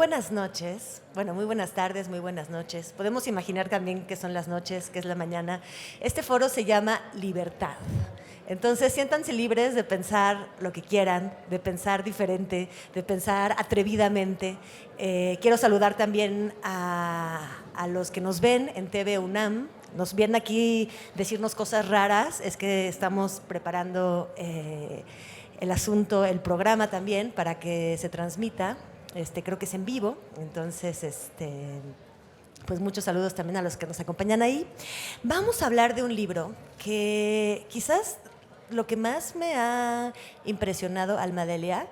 buenas noches, bueno, muy buenas tardes, muy buenas noches. Podemos imaginar también qué son las noches, qué es la mañana. Este foro se llama Libertad. Entonces, siéntanse libres de pensar lo que quieran, de pensar diferente, de pensar atrevidamente. Quiero saludar también a los que nos ven en TV UNAM. Nos vienen aquí decirnos cosas raras, es que estamos preparando el asunto, el programa también, para que se transmita. Creo que es en vivo, entonces pues muchos saludos también a los que nos acompañan ahí. Vamos a hablar de un libro que quizás lo que más me ha impresionado, Alma Delia,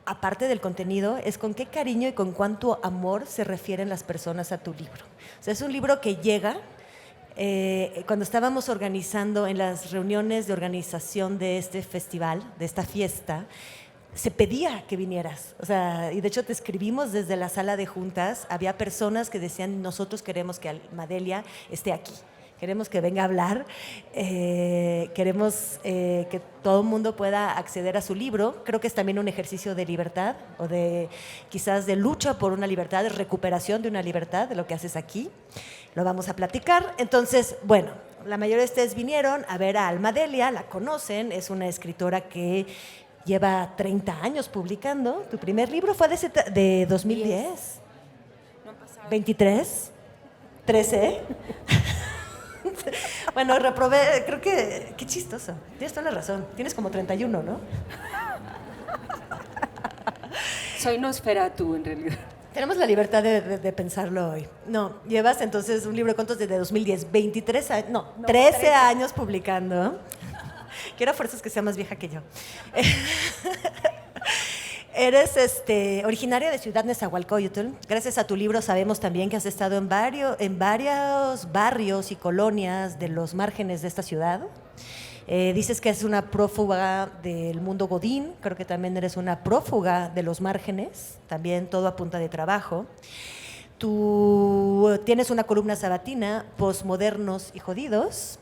aparte del contenido, es con qué cariño y con cuánto amor se refieren las personas a tu libro. O sea, es un libro que llega. Cuando estábamos organizando en las reuniones de organización de este festival, de esta fiesta, se pedía que vinieras, o sea, y de hecho te escribimos desde la sala de juntas, había personas que decían, nosotros queremos que Alma Delia esté aquí, queremos que venga a hablar, queremos que todo el mundo pueda acceder a su libro. Creo que es también un ejercicio de libertad o de quizás de lucha por una libertad, de recuperación de una libertad, de lo que haces aquí. Lo vamos a platicar. Entonces, bueno, la mayoría de ustedes vinieron a ver a Alma Delia, la conocen, es una escritora que lleva 30 años publicando. Tu primer libro fue de 2010. No han pasado. 23, 13. Bueno, reprobé, creo que, qué chistoso. Tienes toda la razón. Tienes como 31, ¿no? Soy Nosferatu, en realidad. Tenemos la libertad de pensarlo hoy. No, llevas entonces un libro de cuentos desde 2010, 23 años, no, 13 años publicando. Quiero a fuerzas que sea más vieja que yo. Eres originaria de Ciudad Nezahualcóyotl. Gracias a tu libro sabemos también que has estado en varios barrios y colonias de los márgenes de esta ciudad. Dices que es una prófuga del mundo godín, creo que también eres una prófuga de los márgenes, también todo a punta de trabajo. Tú tienes una columna sabatina, Postmodernos y Jodidos,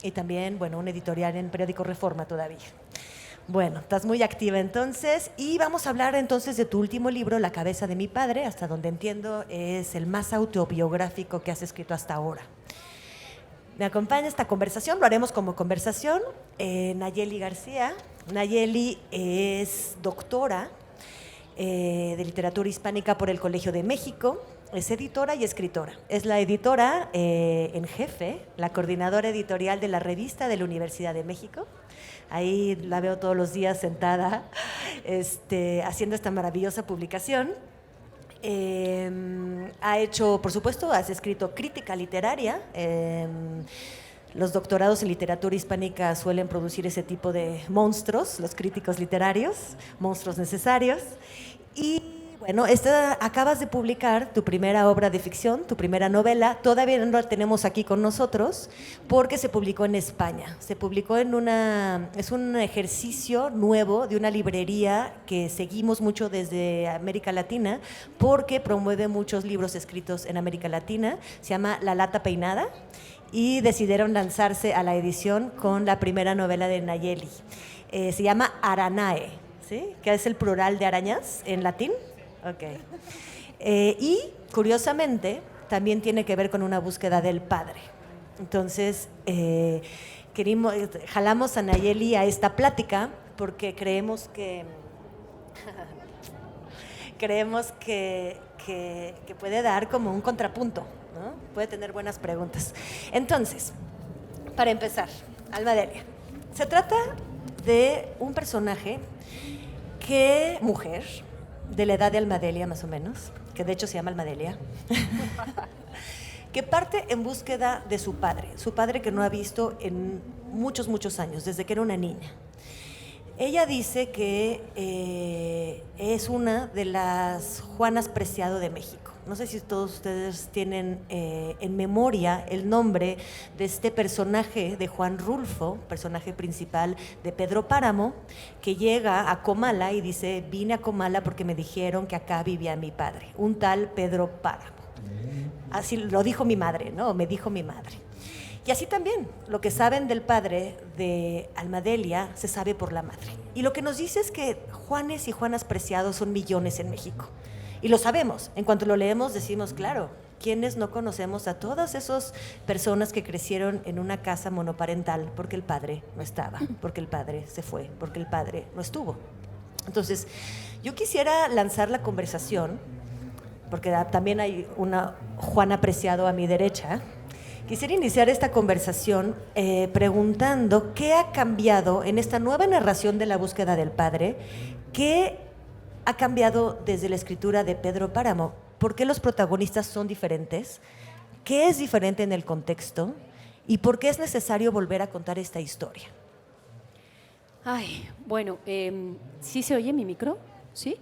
y también, bueno, un editorial en Periódico Reforma todavía. Bueno, estás muy activa entonces, y vamos a hablar entonces de tu último libro, La cabeza de mi padre, hasta donde entiendo es el más autobiográfico que has escrito hasta ahora. Me acompaña esta conversación, lo haremos como conversación, Nayeli García. Nayeli es doctora de literatura hispánica por el Colegio de México, es editora y escritora. Es la editora en jefe, la coordinadora editorial de la revista de la Universidad de México. Ahí la veo todos los días sentada haciendo esta maravillosa publicación. Ha hecho, por supuesto, has escrito crítica literaria. Los doctorados en literatura hispánica suelen producir ese tipo de monstruos, los críticos literarios, monstruos necesarios. Y bueno, acabas de publicar tu primera obra de ficción, tu primera novela. Todavía no la tenemos aquí con nosotros porque se publicó en España. Se publicó es un ejercicio nuevo de una librería que seguimos mucho desde América Latina porque promueve muchos libros escritos en América Latina. Se llama La Lata Peinada y decidieron lanzarse a la edición con la primera novela de Nayeli. Se llama Aranae, ¿sí? Que es el plural de arañas en latín. Okay. Y curiosamente también tiene que ver con una búsqueda del padre. Entonces jalamos a Nayeli a esta plática porque creemos que puede dar como un contrapunto, ¿no? Puede tener buenas preguntas. Entonces, para empezar, Alma Delia, se trata de un personaje mujer, de la edad de Alma Delia más o menos, que de hecho se llama Alma Delia, que parte en búsqueda de su padre que no ha visto en muchos años, desde que era una niña. Ella dice que es una de las Juanas Preciado de México. No sé si todos ustedes tienen en memoria el nombre de este personaje de Juan Rulfo, personaje principal de Pedro Páramo, que llega a Comala y dice, vine a Comala porque me dijeron que acá vivía mi padre, un tal Pedro Páramo. Así lo dijo mi madre, ¿no? Me dijo mi madre. Y así también, lo que saben del padre de Alma Delia se sabe por la madre. Y lo que nos dice es que Juanes y Juanas Preciados son millones en México. Y lo sabemos, en cuanto lo leemos decimos, claro, ¿quiénes no conocemos a todas esas personas que crecieron en una casa monoparental porque el padre no estaba, porque el padre se fue, porque el padre no estuvo? Entonces, yo quisiera lanzar la conversación, porque también hay una Juana Preciado a mi derecha. Quisiera iniciar esta conversación preguntando qué ha cambiado en esta nueva narración de la búsqueda del padre, qué ha cambiado desde la escritura de Pedro Páramo, por qué los protagonistas son diferentes, qué es diferente en el contexto y por qué es necesario volver a contar esta historia. Ay, bueno, ¿sí se oye mi micro? ¿Sí?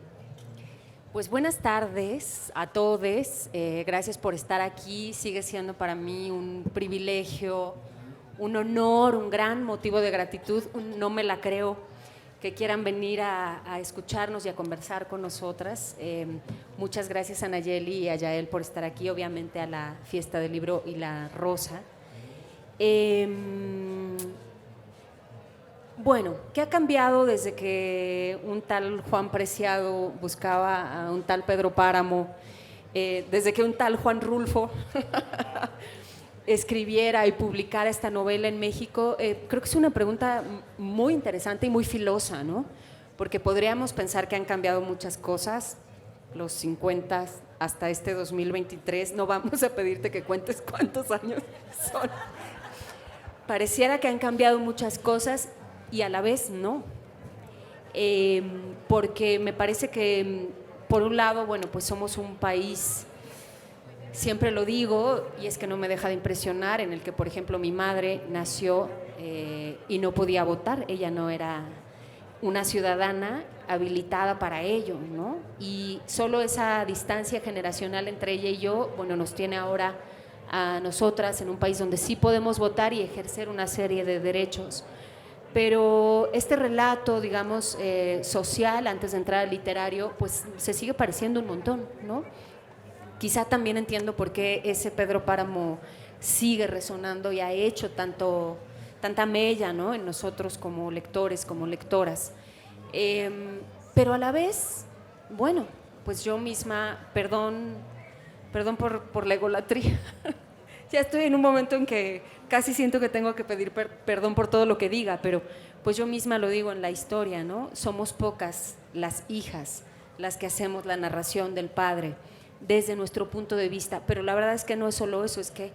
Pues buenas tardes a todos, gracias por estar aquí, sigue siendo para mí un privilegio, un honor, un gran motivo de gratitud, no me la creo que quieran venir a escucharnos y a conversar con nosotras. Muchas gracias a Nayeli y a Yael por estar aquí, obviamente a la Fiesta del Libro y la Rosa. Bueno, ¿qué ha cambiado desde que un tal Juan Preciado buscaba a un tal Pedro Páramo, desde que un tal Juan Rulfo escribiera y publicara esta novela en México? Creo que es una pregunta muy interesante y muy filosa, ¿no? Porque podríamos pensar que han cambiado muchas cosas, los 50 hasta este 2023, no vamos a pedirte que cuentes cuántos años son. Pareciera que han cambiado muchas cosas y a la vez no, porque me parece que por un lado, bueno, pues somos un país, siempre lo digo y es que no me deja de impresionar, en el que por ejemplo mi madre nació y no podía votar, ella no era una ciudadana habilitada para ello, ¿no? Y solo esa distancia generacional entre ella y yo, bueno, nos tiene ahora a nosotras en un país donde sí podemos votar y ejercer una serie de derechos. Pero este relato, digamos, social, antes de entrar al literario, pues se sigue pareciendo un montón, ¿no? Quizá también entiendo por qué ese Pedro Páramo sigue resonando y ha hecho tanta mella, ¿no?, en nosotros como lectores, como lectoras. Pero a la vez, bueno, pues yo misma, perdón por la egolatría, ya estoy en un momento en que casi siento que tengo que pedir perdón por todo lo que diga, pero pues yo misma lo digo en la historia, ¿no? Somos pocas las hijas las que hacemos la narración del padre desde nuestro punto de vista, pero la verdad es que no es solo eso, es que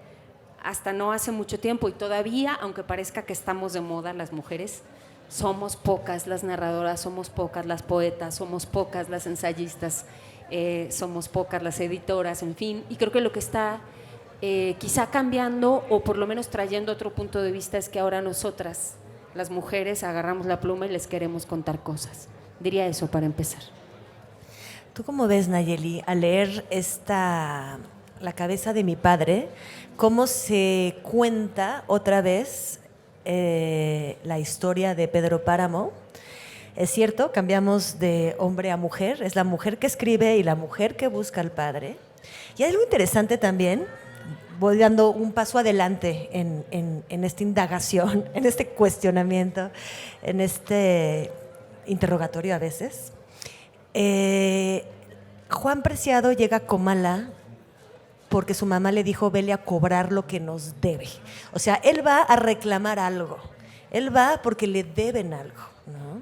hasta no hace mucho tiempo y todavía, aunque parezca que estamos de moda las mujeres, somos pocas las narradoras, somos pocas las poetas, somos pocas las ensayistas, somos pocas las editoras, en fin, y creo que lo que está quizá cambiando o por lo menos trayendo otro punto de vista es que ahora nosotras, las mujeres, agarramos la pluma y les queremos contar cosas. Diría eso para empezar. ¿Tú cómo ves, Nayeli, al leer La cabeza de mi padre, cómo se cuenta otra vez la historia de Pedro Páramo? Es cierto, cambiamos de hombre a mujer, es la mujer que escribe y la mujer que busca al padre. Y hay algo interesante también, voy dando un paso adelante en esta indagación, en este cuestionamiento, en este interrogatorio a veces. Juan Preciado llega a Comala porque su mamá le dijo, vele a cobrar lo que nos debe. O sea, él va a reclamar algo, él va porque le deben algo, ¿no?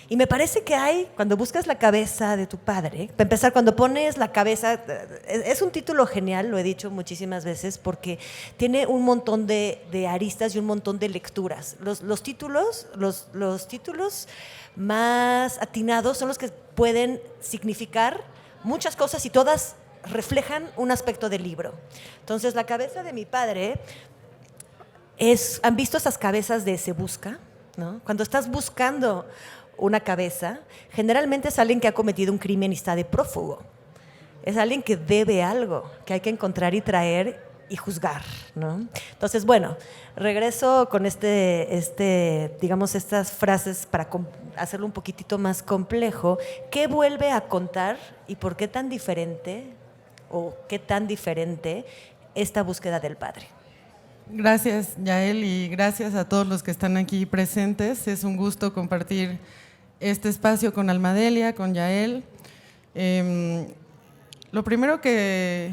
Y me parece que hay, cuando buscas la cabeza de tu padre, para empezar, cuando pones la cabeza, es un título genial, lo he dicho muchísimas veces, porque tiene un montón de aristas y un montón de lecturas. Los títulos más atinados son los que pueden significar muchas cosas y todas reflejan un aspecto del libro. Entonces, la cabeza de mi padre ¿han visto esas cabezas de Se Busca? ¿No? Cuando estás buscando una cabeza, generalmente es alguien que ha cometido un crimen y está de prófugo. Es alguien que debe algo, que hay que encontrar y traer y juzgar, ¿no? Entonces, bueno, regreso con digamos, estas frases para hacerlo un poquitito más complejo. ¿Qué vuelve a contar y por qué tan diferente o qué tan diferente esta búsqueda del padre? Gracias, Yael, y gracias a todos los que están aquí presentes. Es un gusto compartir este espacio con Almadelia, con Yael. Lo primero que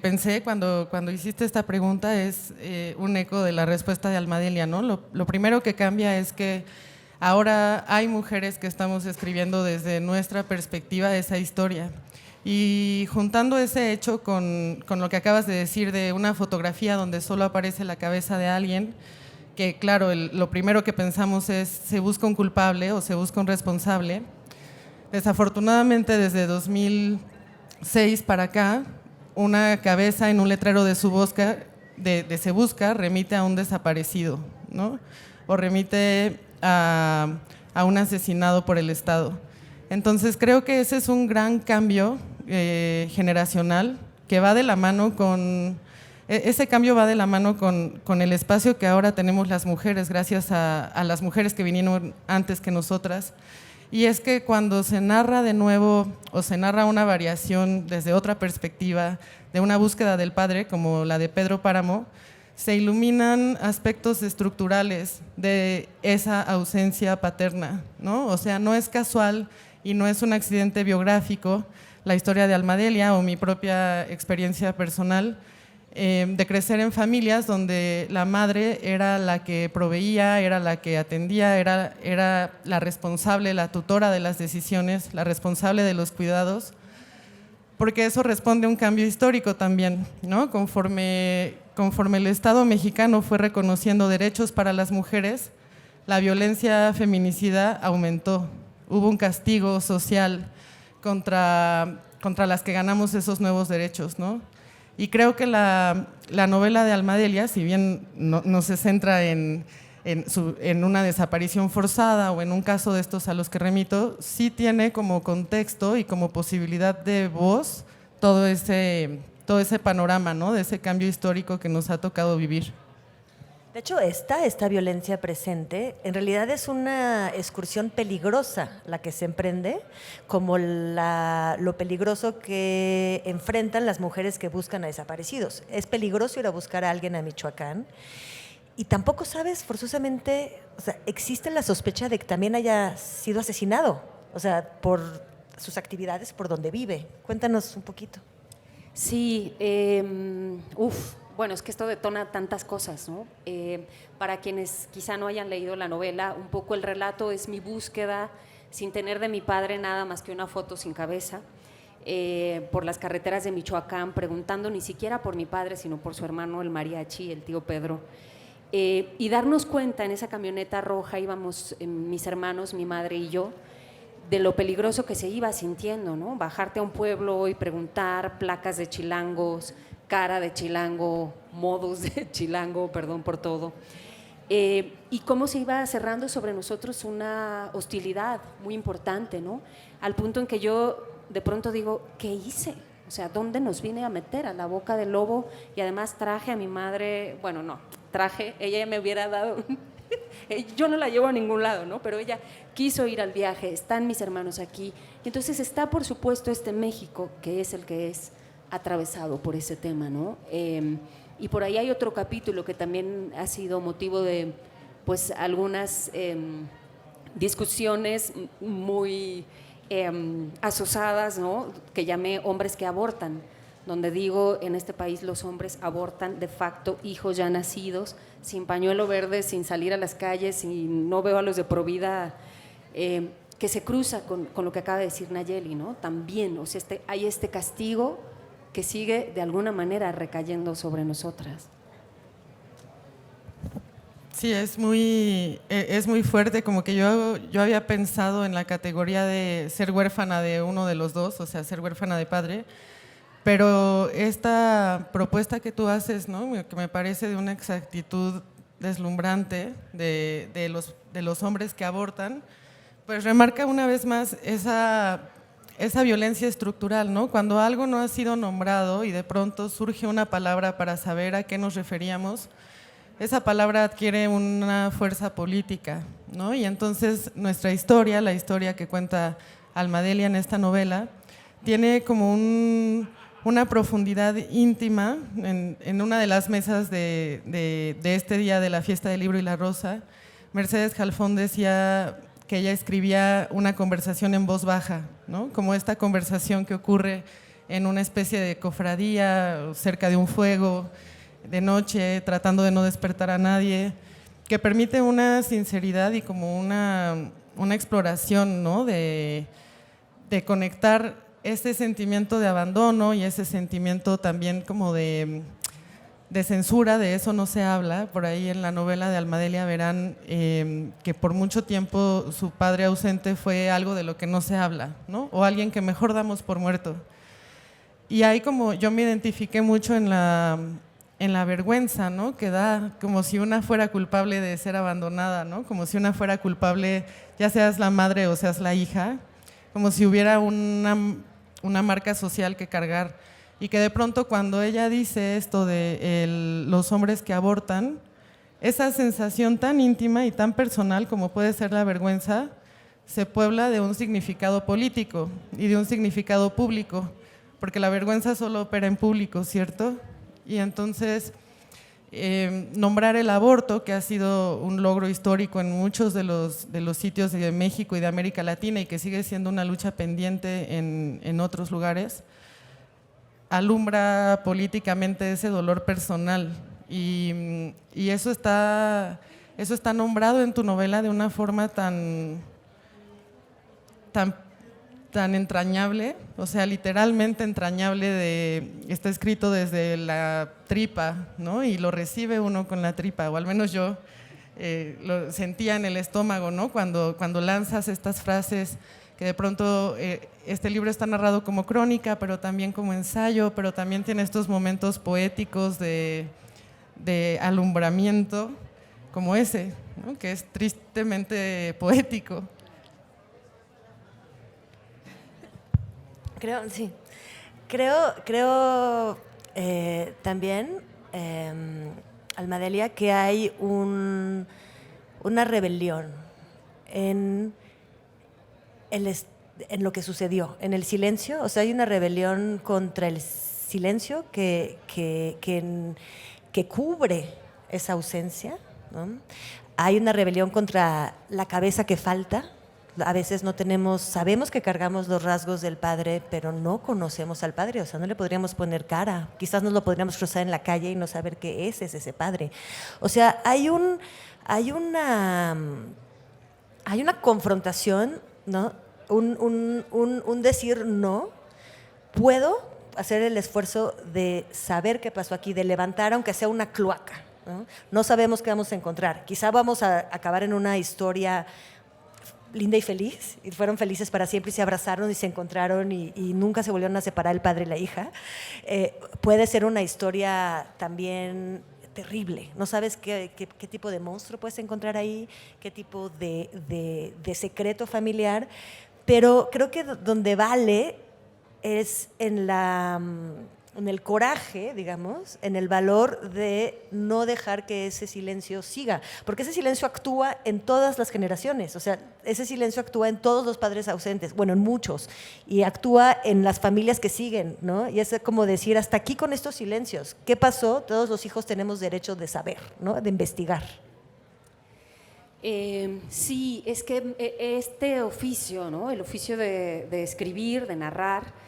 pensé cuando hiciste esta pregunta es un eco de la respuesta de Almadelia, ¿no? Lo primero que cambia es que ahora hay mujeres que estamos escribiendo desde nuestra perspectiva esa historia. Y juntando ese hecho con lo que acabas de decir de una fotografía donde solo aparece la cabeza de alguien, que claro, lo primero que pensamos es se busca un culpable o se busca un responsable. Desafortunadamente, desde 2006 para acá, una cabeza en un letrero de Se Busca remite a un desaparecido, ¿no? O remite a un asesinado por el Estado. Entonces creo que ese es un gran cambio generacional que va de la mano con… Ese cambio va de la mano con el espacio que ahora tenemos las mujeres, gracias a las mujeres que vinieron antes que nosotras. Y es que cuando se narra de nuevo o se narra una variación desde otra perspectiva de una búsqueda del padre, como la de Pedro Páramo, se iluminan aspectos estructurales de esa ausencia paterna, ¿no? O sea, no es casual y no es un accidente biográfico la historia de Almadelia o mi propia experiencia personal de crecer en familias donde la madre era la que proveía, era la que atendía, era la responsable, la tutora de las decisiones, la responsable de los cuidados, porque eso responde a un cambio histórico también, ¿no? Conforme el Estado mexicano fue reconociendo derechos para las mujeres, la violencia feminicida aumentó. Hubo un castigo social contra las que ganamos esos nuevos derechos, ¿no? Y creo que la novela de Almadelia, si bien no se centra en una desaparición forzada o en un caso de estos a los que remito, sí tiene como contexto y como posibilidad de voz todo ese panorama, ¿no? De ese cambio histórico que nos ha tocado vivir. De hecho, esta violencia presente en realidad es una excursión peligrosa la que se emprende, como lo peligroso que enfrentan las mujeres que buscan a desaparecidos. Es peligroso ir a buscar a alguien a Michoacán y tampoco sabes forzosamente, o sea, existe la sospecha de que también haya sido asesinado, o sea, por sus actividades, por donde vive. Cuéntanos un poquito. Sí, bueno, es que esto detona tantas cosas, ¿no? Para quienes quizá no hayan leído la novela, un poco el relato es mi búsqueda, sin tener de mi padre nada más que una foto sin cabeza, por las carreteras de Michoacán, preguntando ni siquiera por mi padre, sino por su hermano, el mariachi, el tío Pedro. Y darnos cuenta, en esa camioneta roja íbamos mis hermanos, mi madre y yo, de lo peligroso que se iba sintiendo, ¿no? Bajarte a un pueblo y preguntar, placas de chilangos, cara de chilango, modos de chilango, perdón por todo, y cómo se iba cerrando sobre nosotros una hostilidad muy importante, ¿no? Al punto en que yo de pronto digo, ¿qué hice? O sea, ¿dónde nos vine a meter? A la boca del lobo. Y además traje a mi madre, bueno, no, ella me hubiera dado, yo no la llevo a ningún lado, ¿no? Pero ella quiso ir al viaje, están mis hermanos aquí, y entonces está, por supuesto, este México, que es el que es, atravesado por ese tema, ¿no? Y por ahí hay otro capítulo que también ha sido motivo de, pues, algunas discusiones muy asosadas, ¿no? Que llamé Hombres que abortan, donde digo, en este país los hombres abortan de facto hijos ya nacidos, sin pañuelo verde, sin salir a las calles, y no veo a los de Provida, que se cruza con lo que acaba de decir Nayeli, ¿no? También, o sea, hay este castigo que sigue de alguna manera recayendo sobre nosotras. Sí, es muy fuerte, como que yo había pensado en la categoría de ser huérfana de uno de los dos, o sea, ser huérfana de padre, pero esta propuesta que tú haces, ¿no? Que me parece de una exactitud deslumbrante de los hombres que abortan, pues remarca una vez más esa violencia estructural, ¿no? Cuando algo no ha sido nombrado y de pronto surge una palabra para saber a qué nos referíamos, esa palabra adquiere una fuerza política, ¿no? Y entonces nuestra historia, la historia que cuenta Almadelia en esta novela, tiene como una profundidad íntima. En una de las mesas de este día de la Fiesta del Libro y la Rosa, Mercedes Jalfón decía que ella escribía una conversación en voz baja, ¿no? Como esta conversación que ocurre en una especie de cofradía cerca de un fuego de noche, tratando de no despertar a nadie, que permite una sinceridad y como una exploración, ¿no? de conectar ese sentimiento de abandono y ese sentimiento también como de censura, de eso no se habla. Por ahí en la novela de Almadelia verán que por mucho tiempo su padre ausente fue algo de lo que no se habla, ¿no? O alguien que mejor damos por muerto. Y ahí como yo me identifiqué mucho en la vergüenza, ¿no? Que da como si una fuera culpable de ser abandonada, ¿no? Como si una fuera culpable, ya seas la madre o seas la hija, como si hubiera una marca social que cargar. Y que de pronto cuando ella dice esto de los hombres que abortan, esa sensación tan íntima y tan personal como puede ser la vergüenza, se puebla de un significado político y de un significado público, porque la vergüenza solo opera en público, ¿cierto? Y entonces nombrar el aborto, que ha sido un logro histórico en muchos de los sitios de México y de América Latina y que sigue siendo una lucha pendiente en otros lugares, alumbra políticamente ese dolor personal y eso está nombrado en tu novela de una forma tan entrañable, o sea, literalmente entrañable, está escrito desde la tripa, ¿no? Y lo recibe uno con la tripa, o al menos yo lo sentía en el estómago, ¿no? Cuando lanzas estas frases que de pronto este libro está narrado como crónica, pero también como ensayo, pero también tiene estos momentos poéticos de alumbramiento, como ese, ¿no? Que es tristemente poético. Creo también, Almadelia, que hay una rebelión en lo que sucedió, en el silencio. O sea, hay una rebelión contra el silencio que cubre esa ausencia, ¿no? Hay una rebelión contra la cabeza que falta. A veces sabemos que cargamos los rasgos del padre, pero no conocemos al padre, o sea, no le podríamos poner cara. Quizás nos lo podríamos cruzar en la calle y no saber qué es ese padre. O sea, hay una confrontación, ¿no? Un decir no, puedo hacer el esfuerzo de saber qué pasó aquí, de levantar aunque sea una cloaca, ¿no? No sabemos qué vamos a encontrar. Quizá vamos a acabar en una historia linda y feliz, y fueron felices para siempre y se abrazaron y se encontraron y nunca se volvieron a separar el padre y la hija. Puede ser una historia también terrible. No sabes qué tipo de monstruo puedes encontrar ahí, qué tipo de secreto familiar, pero creo que donde vale es en el coraje, digamos, en el valor de no dejar que ese silencio siga, porque ese silencio actúa en todas las generaciones, o sea, ese silencio actúa en todos los padres ausentes, bueno, en muchos, y actúa en las familias que siguen, ¿no? Y es como decir, hasta aquí con estos silencios, ¿qué pasó? Todos los hijos tenemos derecho de saber, ¿no? De investigar. Sí, es que este oficio, ¿no? El oficio de escribir, de narrar,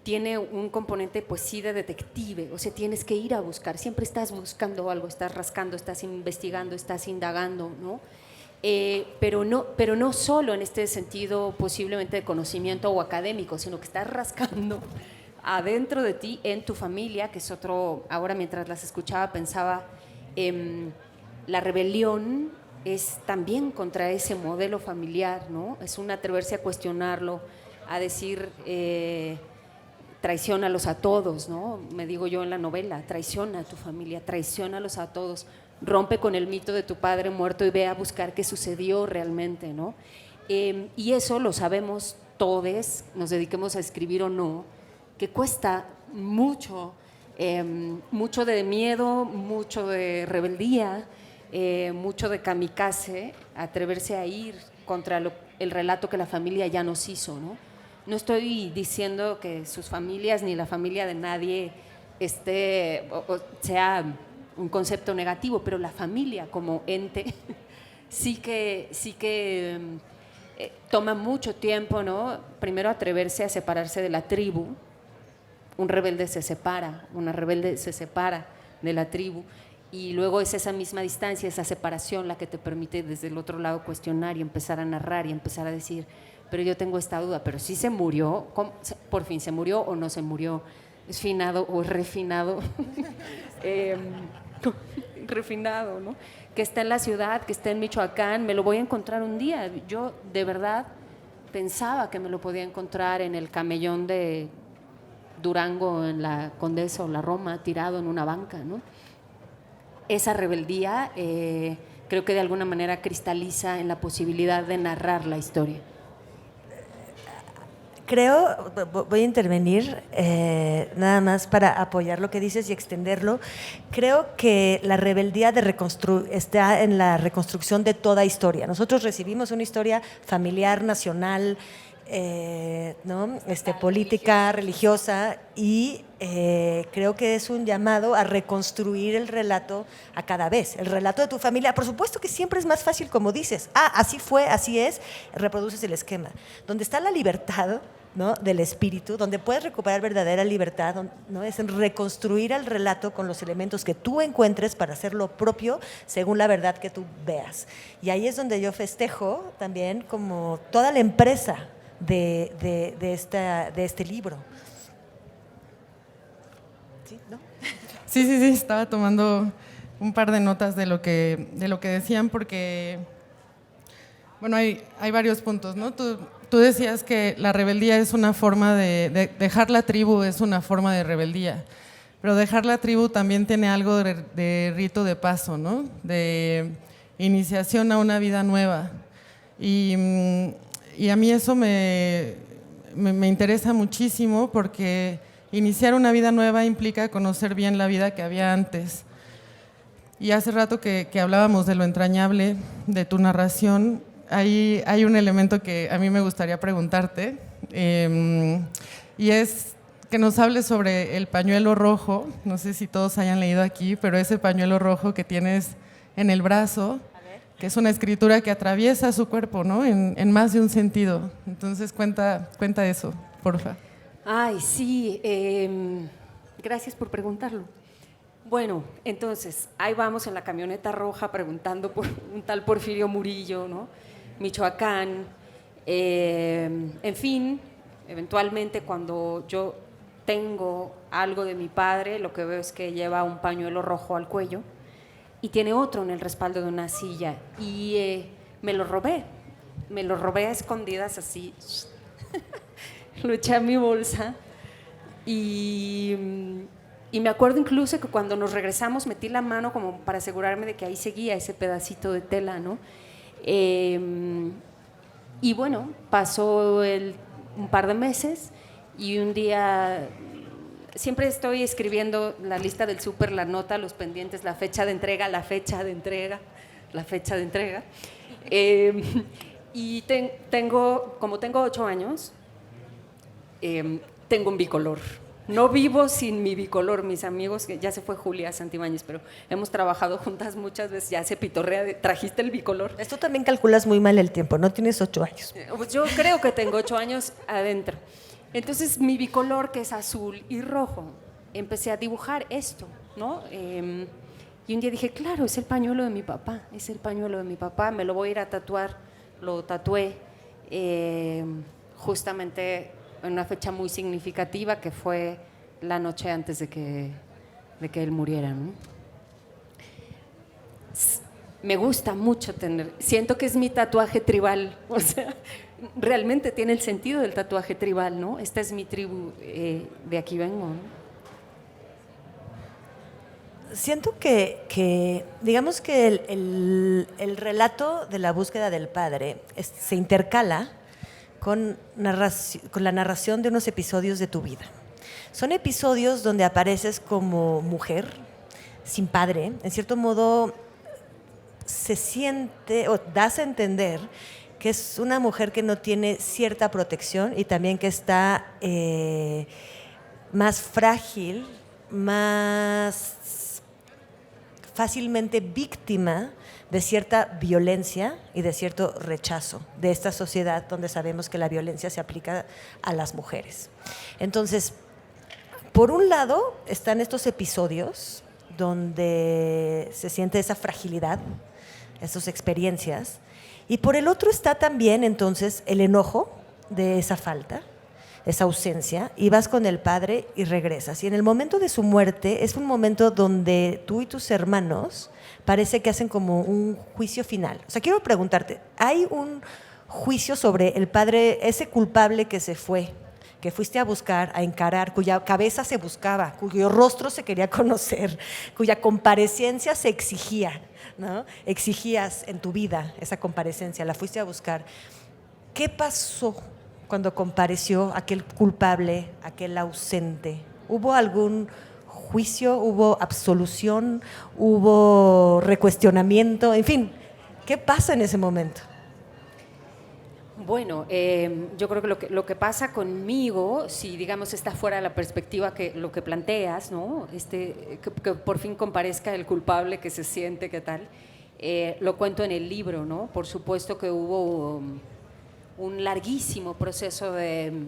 tiene un componente, pues sí, de detective, o sea, tienes que ir a buscar, siempre estás buscando algo, estás rascando, estás investigando, estás indagando, ¿no? Pero no solo en este sentido posiblemente de conocimiento o académico, sino que estás rascando adentro de ti, en tu familia, que es otro, ahora mientras las escuchaba pensaba, la rebelión es también contra ese modelo familiar, ¿no? Es un atreverse a cuestionarlo, a decir, traiciónalos a todos, ¿no? Me digo yo en la novela, traiciona a tu familia, traiciónalos a todos, rompe con el mito de tu padre muerto y ve a buscar qué sucedió realmente, ¿no? Y eso lo sabemos todos, nos dediquemos a escribir o no, que cuesta mucho, mucho de miedo, mucho de rebeldía, mucho de kamikaze, atreverse a ir contra el relato que la familia ya nos hizo, ¿no? No estoy diciendo que sus familias ni la familia de nadie sea un concepto negativo, pero la familia como ente sí que toma mucho tiempo, ¿no? Primero atreverse a separarse de la tribu, un rebelde se separa, una rebelde se separa de la tribu, y luego es esa misma distancia, esa separación la que te permite desde el otro lado cuestionar y empezar a narrar y empezar a decir, pero yo tengo esta duda, pero sí se murió, ¿cómo? Por fin se murió o no se murió, es finado o es refinado, refinado, ¿no? Que está en la ciudad, que está en Michoacán, me lo voy a encontrar un día. Yo de verdad pensaba que me lo podía encontrar en el camellón de Durango, en la Condesa o la Roma, tirado en una banca, ¿no? Esa rebeldía creo que de alguna manera cristaliza en la posibilidad de narrar la historia. Creo, voy a intervenir nada más para apoyar lo que dices y extenderlo. Creo que la rebeldía está en la reconstrucción de toda historia. Nosotros recibimos una historia familiar, nacional, ¿no? Política, religiosa, y creo que es un llamado a reconstruir el relato a cada vez. El relato de tu familia, por supuesto que siempre es más fácil, como dices, así fue, así es, reproduces el esquema. Donde está la libertad, ¿no?, del espíritu, donde puedes recuperar verdadera libertad, ¿no?, es en reconstruir el relato con los elementos que tú encuentres para hacerlo propio según la verdad que tú veas. Y ahí es donde yo festejo también como toda la empresa de este libro. ¿Sí? ¿No? Sí, estaba tomando un par de notas de lo que decían, porque, bueno, hay varios puntos, ¿no? Tú decías que la rebeldía es una forma de dejar la tribu, es una forma de rebeldía, pero dejar la tribu también tiene algo de rito de paso, ¿no? De iniciación a una vida nueva. Y a mí eso me interesa muchísimo, porque iniciar una vida nueva implica conocer bien la vida que había antes. Y hace rato que hablábamos de lo entrañable de tu narración, hay un elemento que a mí me gustaría preguntarte, y es que nos hables sobre el pañuelo rojo. No sé si todos hayan leído aquí, pero ese pañuelo rojo que tienes en el brazo, que es una escritura que atraviesa su cuerpo, ¿no?, en más de un sentido. Entonces cuenta eso, porfa. Ay, sí, gracias por preguntarlo. Bueno, entonces, ahí vamos en la camioneta roja preguntando por un tal Porfirio Murillo, ¿no?, Michoacán, en fin, eventualmente cuando yo tengo algo de mi padre, lo que veo es que lleva un pañuelo rojo al cuello y tiene otro en el respaldo de una silla, y me lo robé a escondidas así, lo eché a mi bolsa, y me acuerdo incluso que cuando nos regresamos metí la mano como para asegurarme de que ahí seguía ese pedacito de tela, ¿no? Y bueno, pasó un par de meses, y un día, siempre estoy escribiendo la lista del súper, la nota, los pendientes, la fecha de entrega, y como tengo 8 años, tengo un bicolor. No vivo sin mi bicolor. Mis amigos, que ya se fue Julia Santibáñez, pero hemos trabajado juntas muchas veces, ya se pitorrea ¿trajiste el bicolor? Esto también calculas muy mal el tiempo, no tienes 8 años. Pues yo creo que tengo 8 años adentro. Entonces mi bicolor, que es azul y rojo, empecé a dibujar esto, ¿no? Y un día dije, claro, es el pañuelo de mi papá, me lo voy a ir a tatuar. Lo tatué justamente en una fecha muy significativa, que fue la noche antes de que él muriera, ¿no? Me gusta mucho siento que es mi tatuaje tribal, o sea, realmente tiene el sentido del tatuaje tribal, ¿no? Esta es mi tribu, de aquí vengo, ¿no? Siento que digamos que el relato de la búsqueda del padre se intercala con la narración de unos episodios de tu vida. Son episodios donde apareces como mujer sin padre, en cierto modo se siente o das a entender que es una mujer que no tiene cierta protección, y también que está más frágil, más fácilmente víctima de cierta violencia y de cierto rechazo de esta sociedad donde sabemos que la violencia se aplica a las mujeres. Entonces, por un lado están estos episodios donde se siente esa fragilidad, esas experiencias, y por el otro está también entonces el enojo de esa falta, esa ausencia, y vas con el padre y regresas. Y en el momento de su muerte es un momento donde tú y tus hermanos parece que hacen como un juicio final. O sea, quiero preguntarte, ¿hay un juicio sobre el padre, ese culpable que se fue, que fuiste a buscar, a encarar, cuya cabeza se buscaba, cuyo rostro se quería conocer, cuya comparecencia se exigía, ¿no? Exigías en tu vida esa comparecencia, la fuiste a buscar. ¿Qué pasó cuando compareció aquel culpable, aquel ausente? ¿Hubo algún juicio? ¿Hubo absolución? ¿Hubo recuestionamiento? En fin, ¿qué pasa en ese momento? Bueno, yo creo que lo que pasa conmigo, si digamos está fuera de la perspectiva que lo que planteas, ¿no? Que por fin comparezca el culpable, que se siente, qué tal, lo cuento en el libro, ¿no? Por supuesto que hubo un larguísimo proceso de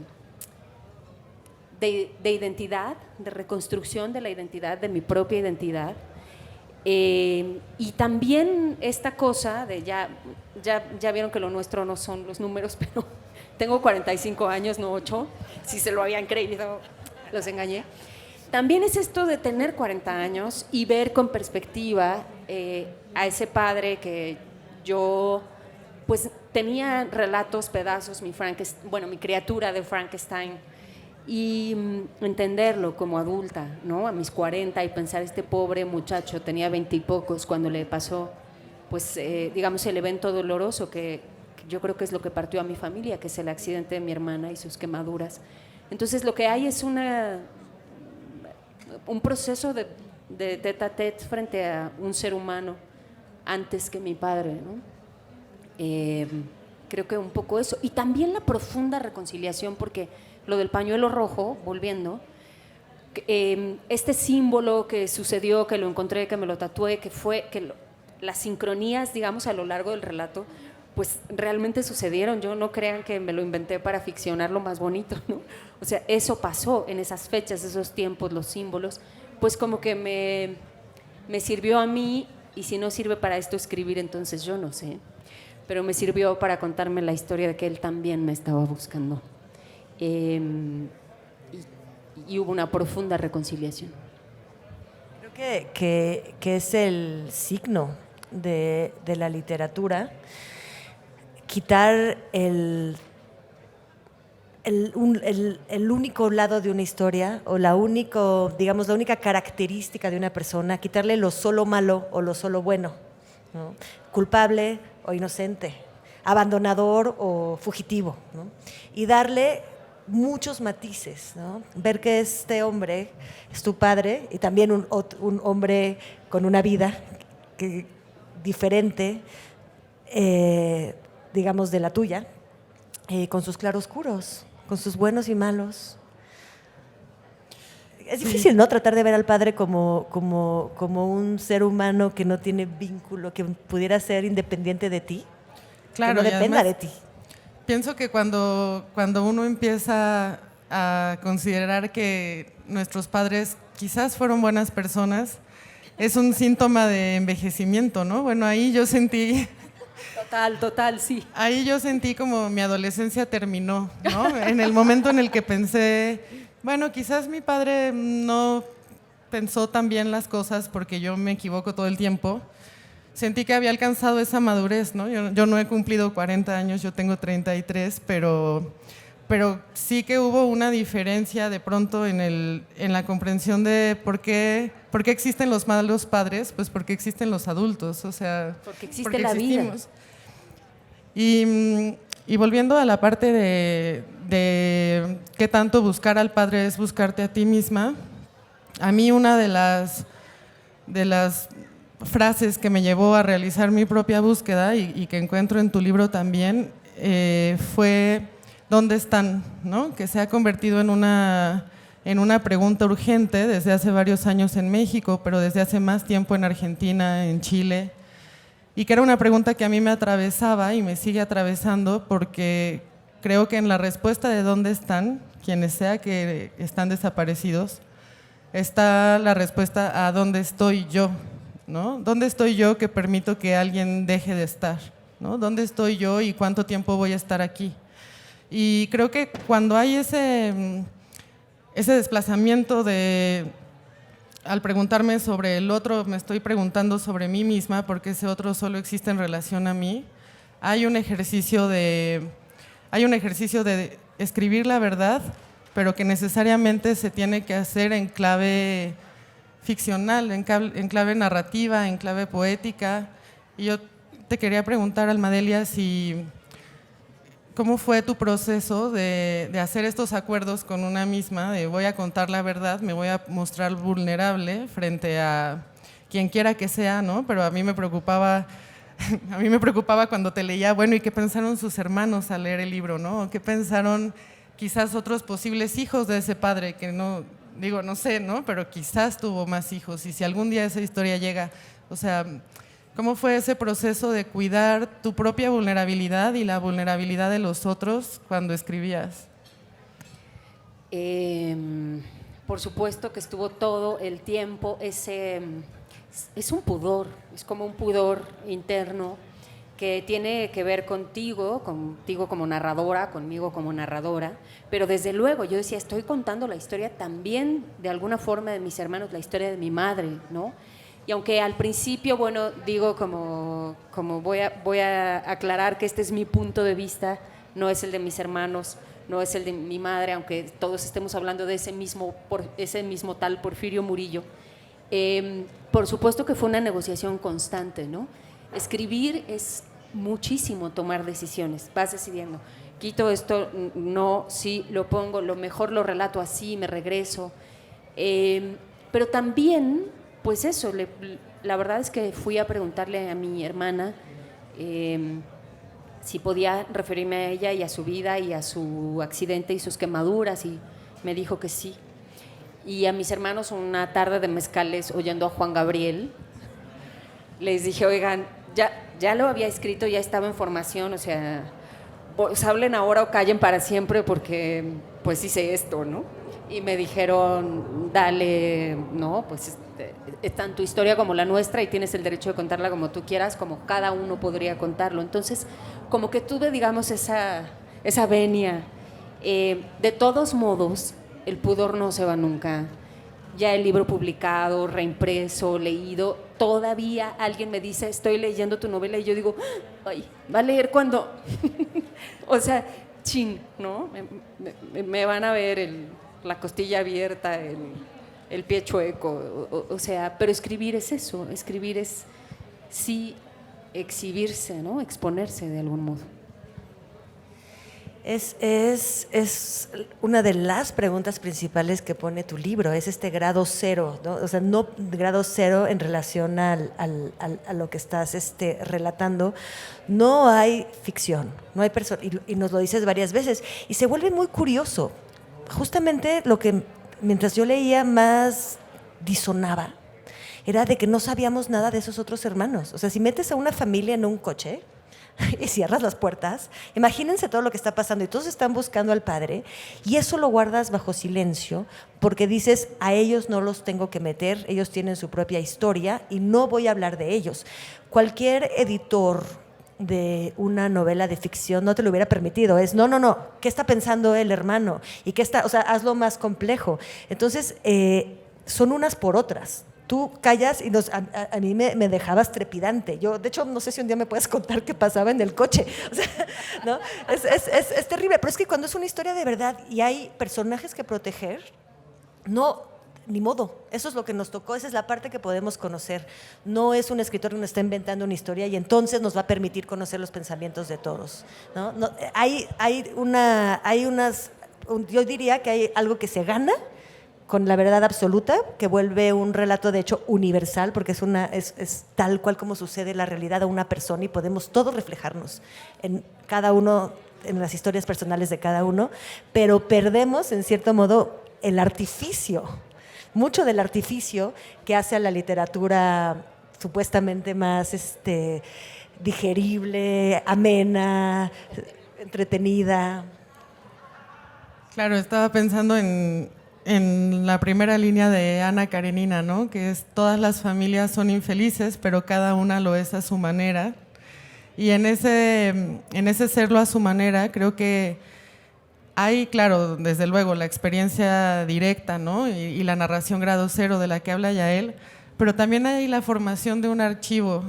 identidad, de reconstrucción de la identidad, de mi propia identidad. Y también esta cosa de ya vieron que lo nuestro no son los números, pero tengo 45 años, no 8, si se lo habían creído, los engañé. También es esto de tener 40 años y ver con perspectiva a ese padre que yo, pues tenía relatos, pedazos, mi criatura de Frankenstein, y entenderlo como adulta, ¿no? A mis 40 y pensar, este pobre muchacho tenía 20 y pocos cuando le pasó, pues, digamos, el evento doloroso que yo creo que es lo que partió a mi familia, que es el accidente de mi hermana y sus quemaduras. Entonces, lo que hay es un proceso de tete a tete frente a un ser humano antes que mi padre, ¿no? Creo que un poco eso. Y también la profunda reconciliación, porque lo del pañuelo rojo, volviendo, este símbolo que sucedió, que lo encontré, que me lo tatué, las sincronías, digamos, a lo largo del relato, pues realmente sucedieron. Yo no crean que me lo inventé para ficcionar lo más bonito, ¿no? O sea, eso pasó en esas fechas, esos tiempos, los símbolos, pues como que me sirvió a mí, y si no sirve para esto escribir, entonces yo no sé, pero me sirvió para contarme la historia de que él también me estaba buscando. Y hubo una profunda reconciliación. Creo que es el signo de la literatura, quitar el único lado de una historia, o la única característica de una persona, quitarle lo solo malo o lo solo bueno, ¿no? Culpable o inocente, abandonador o fugitivo, ¿no? Y darle muchos matices, ¿no? Ver que este hombre es tu padre y también un hombre con una vida diferente, digamos, de la tuya, con sus claroscuros, con sus buenos y malos. Es difícil, ¿no? Tratar de ver al padre como un ser humano que no tiene vínculo, que pudiera ser independiente de ti, claro, que no dependa de ti. Pienso que cuando uno empieza a considerar que nuestros padres quizás fueron buenas personas, es un síntoma de envejecimiento, ¿no? Bueno, ahí yo sentí... Total, sí. Ahí yo sentí como mi adolescencia terminó, ¿no? En el momento en el que pensé, bueno, quizás mi padre no pensó tan bien las cosas porque yo me equivoco todo el tiempo. Sentí que había alcanzado esa madurez, ¿no? Yo no he cumplido 40 años, yo tengo 33, pero sí que hubo una diferencia de pronto en la comprensión de por qué existen los malos padres, pues porque existen los adultos, o sea, porque existe la vida. Y volviendo a la parte de qué tanto buscar al padre es buscarte a ti misma, a mí una de las frases que me llevó a realizar mi propia búsqueda y que encuentro en tu libro también fue ¿dónde están?, ¿no? Que se ha convertido en una pregunta urgente desde hace varios años en México, pero desde hace más tiempo en Argentina, en Chile, y que era una pregunta que a mí me atravesaba y me sigue atravesando porque creo que en la respuesta de dónde están, quienes sea que están desaparecidos, está la respuesta a dónde estoy yo, ¿no? ¿Dónde estoy yo que permito que alguien deje de estar? ¿No? ¿Dónde estoy yo y cuánto tiempo voy a estar aquí? Y creo que cuando hay ese desplazamiento de, al preguntarme sobre el otro, me estoy preguntando sobre mí misma, porque ese otro solo existe en relación a mí, hay un ejercicio de escribir la verdad, pero que necesariamente se tiene que hacer en clave ficcional, en clave narrativa, en clave poética. Y yo te quería preguntar, Almadelia, ¿cómo fue tu proceso de hacer estos acuerdos con una misma, de voy a contar la verdad, me voy a mostrar vulnerable frente a quien quiera que sea, ¿no? Pero a mí me preocupaba cuando te leía, bueno, ¿y qué pensaron sus hermanos al leer el libro, no? ¿Qué pensaron quizás otros posibles hijos de ese padre que no, digo, no sé, ¿no? Pero quizás tuvo más hijos, y si algún día esa historia llega, o sea, ¿cómo fue ese proceso de cuidar tu propia vulnerabilidad y la vulnerabilidad de los otros cuando escribías? Por supuesto que estuvo todo el tiempo es un pudor, es como un pudor interno que tiene que ver contigo como narradora, conmigo como narradora, pero desde luego yo decía, estoy contando la historia también de alguna forma de mis hermanos, la historia de mi madre, ¿no? Y aunque al principio, bueno, digo como voy a aclarar que este es mi punto de vista, no es el de mis hermanos, no es el de mi madre, aunque todos estemos hablando de ese mismo tal Porfirio Murillo. Por supuesto que fue una negociación constante, ¿no? Escribir es muchísimo tomar decisiones, vas decidiendo, quito esto, no, sí, lo pongo, lo mejor lo relato así, me regreso. Pero también, pues eso, la verdad es que fui a preguntarle a mi hermana si podía referirme a ella y a su vida y a su accidente y sus quemaduras, y me dijo que sí. Y a mis hermanos, una tarde de mezcales oyendo a Juan Gabriel, les dije, oigan, ya lo había escrito, ya estaba en formación, o sea, pues hablen ahora o callen para siempre porque pues hice esto, ¿no? Y me dijeron, dale, no, pues es tanto tu historia como la nuestra y tienes el derecho de contarla como tú quieras, como cada uno podría contarlo. Entonces, como que tuve, digamos, esa venia. De todos modos, el pudor no se va nunca. Ya el libro publicado, reimpreso, leído, todavía alguien me dice, estoy leyendo tu novela, y yo digo, ay, va a leer cuando, o sea, chin, ¿no? Me van a ver la costilla abierta, el pie chueco, o sea, pero escribir es eso, escribir es sí exhibirse, ¿no? Exponerse de algún modo. Es una de las preguntas principales que pone tu libro, es este grado cero, ¿no? O sea, no grado cero en relación a lo que estás relatando. No hay ficción, no hay y nos lo dices varias veces, y se vuelve muy curioso. Justamente lo que mientras yo leía más disonaba era de que no sabíamos nada de esos otros hermanos. O sea, si metes a una familia en un coche y cierras las puertas, imagínense todo lo que está pasando y todos están buscando al padre, y eso lo guardas bajo silencio porque dices, a ellos no los tengo que meter, ellos tienen su propia historia y no voy a hablar de ellos. Cualquier editor de una novela de ficción no te lo hubiera permitido. Es no, ¿qué está pensando el hermano? ¿Y qué está? O sea, hazlo más complejo. Entonces, son unas por otras. Tú callas y a mí me dejabas trepidante. Yo, de hecho, no sé si un día me puedes contar qué pasaba en el coche. O sea, ¿no? Es terrible, pero es que cuando es una historia de verdad y hay personajes que proteger, no, ni modo. Eso es lo que nos tocó, esa es la parte que podemos conocer. No es un escritor que nos está inventando una historia y entonces nos va a permitir conocer los pensamientos de todos, ¿no? Yo diría que hay algo que se gana con la verdad absoluta, que vuelve un relato de hecho universal, porque es tal cual como sucede la realidad a una persona y podemos todos reflejarnos en cada uno, en las historias personales de cada uno, pero perdemos en cierto modo el artificio, mucho del artificio que hace a la literatura supuestamente más digerible, amena, entretenida. Claro, estaba pensando en en la primera línea de Ana Karenina, ¿no? Que es todas las familias son infelices, pero cada una lo es a su manera. Y en ese serlo a su manera, creo que hay, claro, desde luego, la experiencia directa, ¿no? Y la narración grado cero de la que habla Yael, pero también hay la formación de un archivo.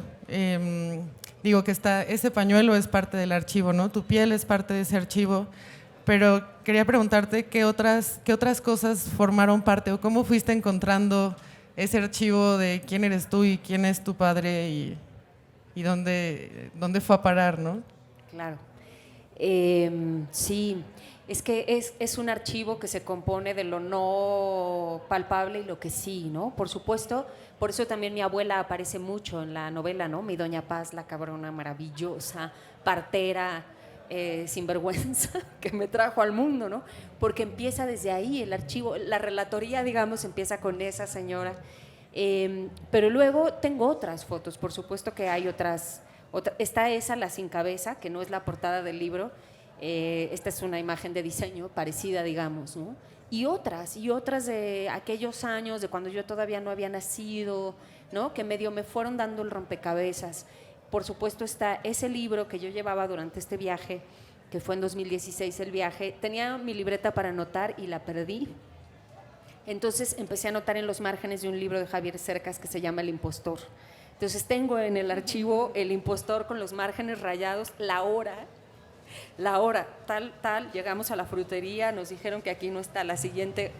Digo que ese pañuelo es parte del archivo, ¿no? Tu piel es parte de ese archivo, pero quería preguntarte qué otras cosas formaron parte o cómo fuiste encontrando ese archivo de quién eres tú y quién es tu padre y dónde fue a parar, ¿no? Claro. Sí, es que es un archivo que se compone de lo no palpable y lo que sí, ¿no? Por supuesto, por eso también mi abuela aparece mucho en la novela, ¿no? Mi Doña Paz, la cabrona maravillosa, partera, sinvergüenza, que me trajo al mundo, ¿no? Porque empieza desde ahí el archivo, la relatoría, digamos, empieza con esa señora. Pero luego tengo otras fotos, por supuesto que hay otras. Está esa, la sin cabeza, que no es la portada del libro. Esta es una imagen de diseño parecida, digamos, ¿no? Y otras de aquellos años, de cuando yo todavía no había nacido, ¿no? Que medio me fueron dando el rompecabezas. Por supuesto está ese libro que yo llevaba durante este viaje, que fue en 2016 el viaje. Tenía mi libreta para anotar y la perdí. Entonces empecé a anotar en los márgenes de un libro de Javier Cercas que se llama El Impostor. Entonces tengo en el archivo El Impostor con los márgenes rayados, la hora, tal, llegamos a la frutería, nos dijeron que aquí no está, la siguiente,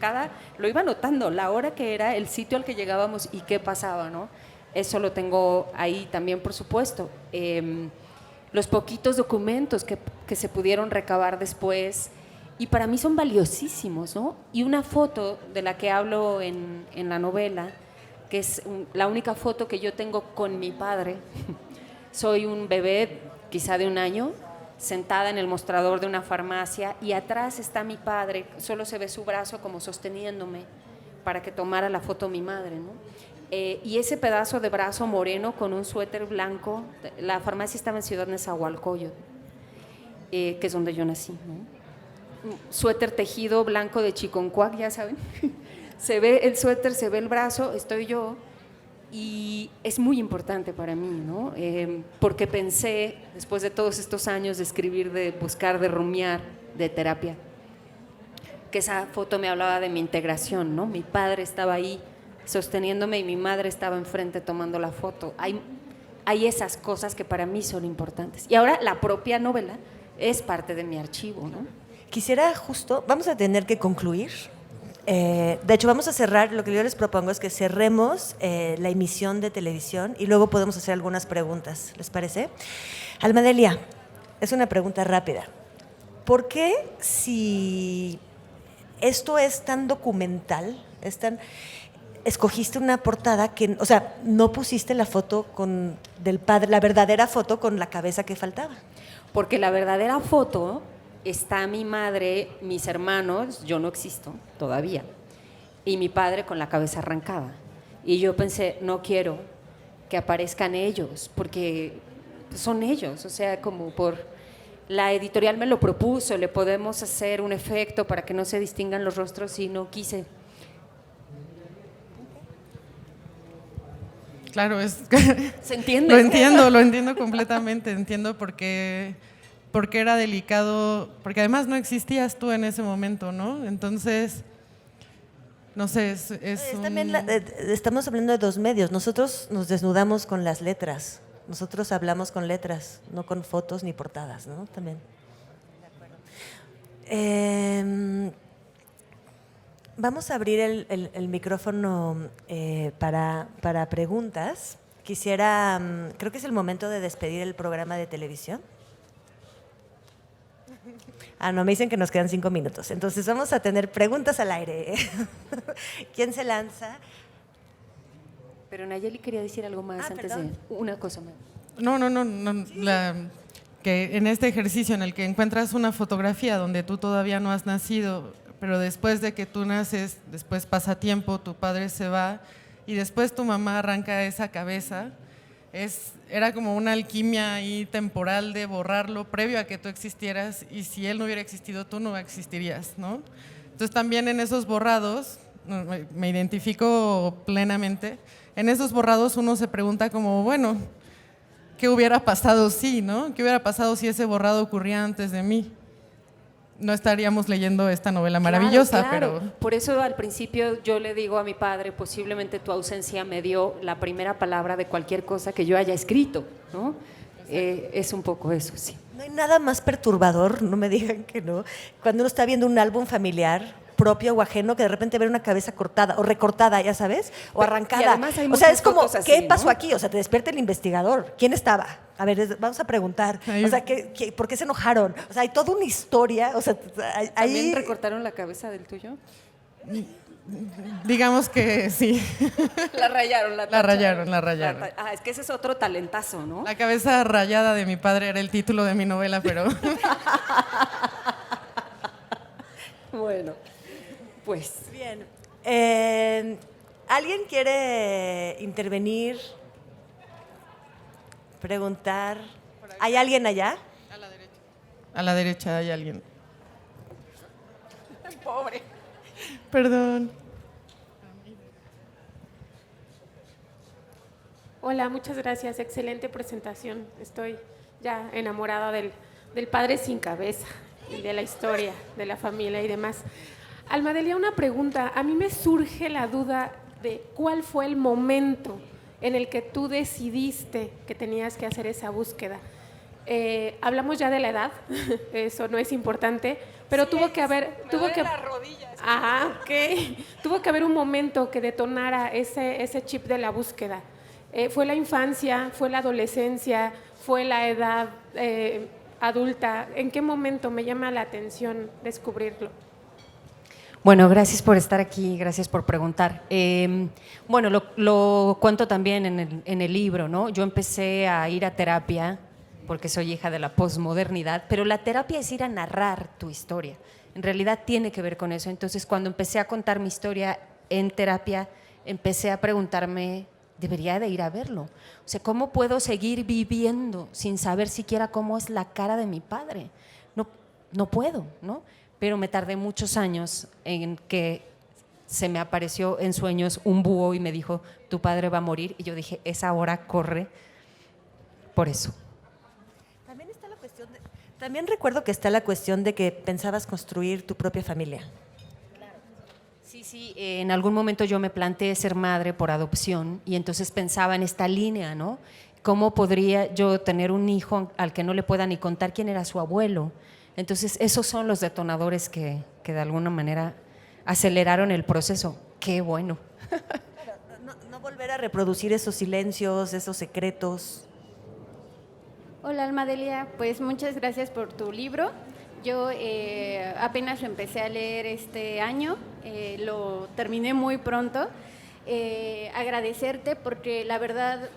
lo iba anotando, la hora que era, el sitio al que llegábamos y qué pasaba, ¿no? Eso lo tengo ahí también, por supuesto. Los poquitos documentos que se pudieron recabar después, y para mí son valiosísimos, ¿no? Y una foto de la que hablo en la novela, que es la única foto que yo tengo con mi padre. Soy un bebé, quizá de 1 año, sentada en el mostrador de una farmacia y atrás está mi padre, solo se ve su brazo como sosteniéndome para que tomara la foto mi madre, ¿no? Y ese pedazo de brazo moreno con un suéter blanco, la farmacia estaba en Ciudad Nezahualcóyotl, que es donde yo nací, ¿no? Suéter tejido blanco de Chiconcuac, ya saben. Se ve el suéter, se ve el brazo, estoy yo, y es muy importante para mí, ¿no? Porque pensé, después de todos estos años de escribir, de buscar, de rumiar, de terapia, que esa foto me hablaba de mi integración, ¿no? Mi padre estaba ahí sosteniéndome y mi madre estaba enfrente tomando la foto. Hay esas cosas que para mí son importantes. Y ahora la propia novela es parte de mi archivo, ¿no? Quisiera vamos a tener que concluir. De hecho, vamos a cerrar, lo que yo les propongo es que cerremos la emisión de televisión y luego podemos hacer algunas preguntas, ¿les parece? Almadelia, es una pregunta rápida. ¿Por qué, si esto es tan documental, escogiste una portada que, o sea, no pusiste la foto del padre, la verdadera foto con la cabeza que faltaba? Porque la verdadera foto está mi madre, mis hermanos, yo no existo todavía, y mi padre con la cabeza arrancada. Y yo pensé, no quiero que aparezcan ellos, porque son ellos, o sea, como la editorial me lo propuso, le podemos hacer un efecto para que no se distingan los rostros y no quise. Claro, ¿Se entiende? Lo entiendo completamente, entiendo por qué era delicado, porque además no existías tú en ese momento, ¿no? Entonces, no sé, También estamos hablando de 2 medios, nosotros nos desnudamos con las letras, nosotros hablamos con letras, no con fotos ni portadas, ¿no? También. Vamos a abrir el micrófono para preguntas. Quisiera, creo que es el momento de despedir el programa de televisión. No, me dicen que nos quedan 5 minutos. Entonces vamos a tener preguntas al aire. ¿Quién se lanza? Pero Nayeli quería decir algo más antes perdón. de una cosa más. No. Que en este ejercicio en el que encuentras una fotografía donde tú todavía no has nacido, pero después de que tú naces, después pasa tiempo, tu padre se va y después tu mamá arranca esa cabeza, era como una alquimia ahí temporal de borrarlo previo a que tú existieras, y si él no hubiera existido, tú no existirías, ¿no? Entonces también en esos borrados, me identifico plenamente, en esos borrados uno se pregunta como, bueno, ¿qué hubiera pasado si, no? ¿Qué hubiera pasado si ese borrado ocurría antes de mí? No estaríamos leyendo esta novela maravillosa, Claro. pero... Por eso al principio yo le digo a mi padre, posiblemente tu ausencia me dio la primera palabra de cualquier cosa que yo haya escrito, ¿no? Es un poco eso, sí. No hay nada más perturbador, no me digan que no, cuando uno está viendo un álbum familiar propio o ajeno, que de repente ve una cabeza cortada o recortada, ya sabes, o arrancada. y además hay o sea, muchas es como, fotos así, ¿qué ¿no? pasó aquí? O sea, te despierta el investigador. ¿Quién estaba? A ver, vamos a preguntar. Ahí- O sea, ¿por qué se enojaron? O sea, hay toda una historia. O sea, ¿También ahí... recortaron la cabeza del tuyo? Digamos que sí. La rayaron, La rayaron, la rayaron. Es que ese es otro talentazo, ¿no? La cabeza rayada de mi padre era el título de mi novela, pero... Bueno, pues Bien. ¿Alguien quiere intervenir? Preguntar. ¿Hay alguien allá? A la derecha hay alguien. pobre. Perdón. Hola, muchas gracias. Excelente presentación. Estoy ya enamorada del padre sin cabeza y de la historia, de la familia y demás. Almadelia, una pregunta. A mí me surge la duda de cuál fue el momento en el que tú decidiste que tenías que hacer esa búsqueda. Hablamos ya de la edad, eso no es importante, pero tuvo que haber... Ajá, ok. Tuvo que haber un momento que detonara ese chip de la búsqueda. ¿Fue la infancia? ¿Fue la adolescencia? ¿Fue la edad adulta? ¿En qué momento me llama la atención descubrirlo? Bueno, gracias por estar aquí, gracias por preguntar. Bueno, lo cuento también en el libro, ¿no? Yo empecé a ir a terapia porque soy hija de la posmodernidad, pero la terapia es ir a narrar tu historia. En realidad tiene que ver con eso. Entonces, cuando empecé a contar mi historia en terapia, empecé a preguntarme, debería de ir a verlo. O sea, ¿cómo puedo seguir viviendo sin saber siquiera cómo es la cara de mi padre? No puedo, ¿no? Pero me tardé muchos años en que se me apareció en sueños un búho y me dijo, tu padre va a morir. Y yo dije, esa hora corre por eso. También recuerdo que está la cuestión de que pensabas construir tu propia familia. Sí, en algún momento yo me planteé ser madre por adopción y entonces pensaba en esta línea, ¿no? ¿Cómo podría yo tener un hijo al que no le pueda ni contar quién era su abuelo? Entonces, esos son los detonadores que de alguna manera aceleraron el proceso. ¡Qué bueno! No volver a reproducir esos silencios, esos secretos. Hola Almadelia, pues muchas gracias por tu libro. Yo apenas lo empecé a leer este año, lo terminé muy pronto. Agradecerte porque la verdad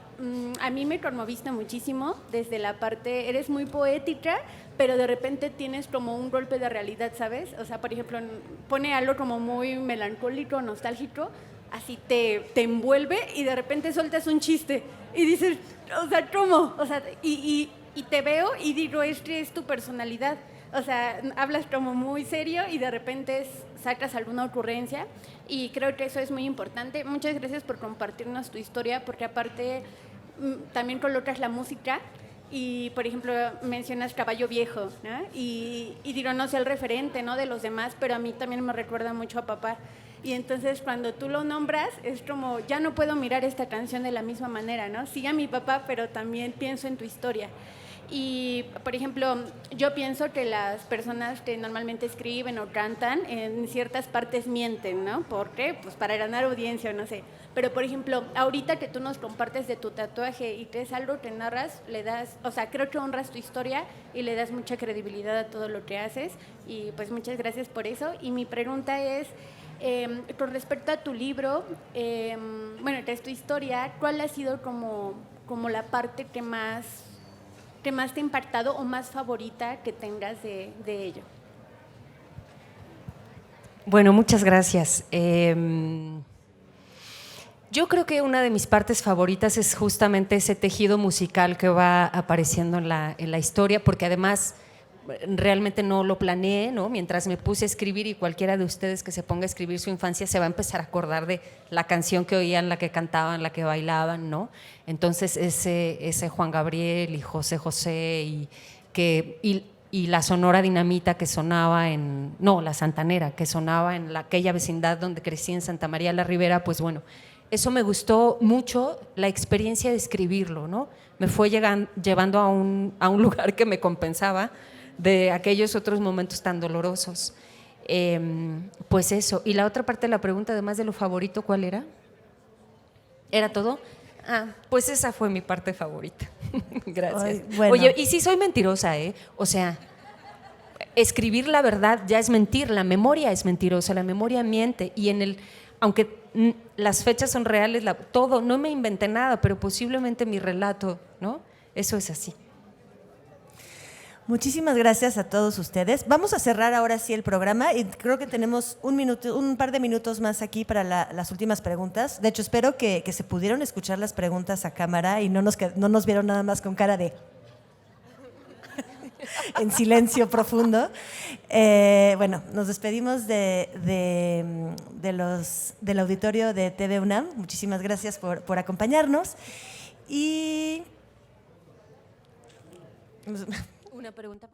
a mí me conmoviste muchísimo desde la parte, eres muy poética, pero de repente tienes como un golpe de realidad, ¿sabes? O sea, por ejemplo, pone algo como muy melancólico, nostálgico, así te envuelve y de repente sueltas un chiste y dices, o sea, ¿cómo? O sea, y te veo y digo, este es tu personalidad. O sea, hablas como muy serio y de repente sacas alguna ocurrencia y creo que eso es muy importante. Muchas gracias por compartirnos tu historia porque aparte también colocas la música y, por ejemplo, mencionas Caballo Viejo, ¿no? Y digo, no sé el referente, ¿no?, de los demás, pero a mí también me recuerda mucho a papá. Y entonces cuando tú lo nombras es como, ya no puedo mirar esta canción de la misma manera, ¿no? Sí a mi papá, pero también pienso en tu historia. Y, por ejemplo, yo pienso que las personas que normalmente escriben o cantan en ciertas partes mienten, ¿no? ¿Por qué? Pues para ganar audiencia o no sé. Pero, por ejemplo, ahorita que tú nos compartes de tu tatuaje y que es algo que narras, le das, o sea, creo que honras tu historia y le das mucha credibilidad a todo lo que haces. Y pues muchas gracias por eso. Y mi pregunta es, con respecto a tu libro, bueno, que es tu historia, ¿cuál ha sido como la parte que más te ha impactado o más favorita que tengas de ello? Bueno, muchas gracias. Yo creo que una de mis partes favoritas es justamente ese tejido musical que va apareciendo en la historia, porque además realmente no lo planeé, ¿no? Mientras me puse a escribir, y cualquiera de ustedes que se ponga a escribir su infancia se va a empezar a acordar de la canción que oían, la que cantaban, la que bailaban, ¿no? Entonces ese Juan Gabriel y José José y la Sonora Dinamita que sonaba la Santanera, que sonaba en aquella vecindad donde crecí en Santa María la Ribera, pues bueno, eso me gustó mucho, la experiencia de escribirlo, ¿no? Me fue llevando a un lugar que me compensaba de aquellos otros momentos tan dolorosos. Pues eso. Y la otra parte de la pregunta, además de lo favorito, ¿cuál era? ¿Era todo? Pues esa fue mi parte favorita. Gracias. Ay, bueno. Oye, y sí soy mentirosa, ¿eh? O sea, escribir la verdad ya es mentir, la memoria es mentirosa, la memoria miente. Y aunque las fechas son reales, todo, no me inventé nada, pero posiblemente mi relato, ¿no? Eso es así. Muchísimas gracias a todos ustedes. Vamos a cerrar ahora sí el programa y creo que tenemos un par de minutos más aquí para las últimas preguntas. De hecho, espero que se pudieron escuchar las preguntas a cámara y no nos vieron nada más con cara de en silencio profundo. Bueno, nos despedimos del auditorio de TV UNAM. Muchísimas gracias por acompañarnos. Y Una pregunta.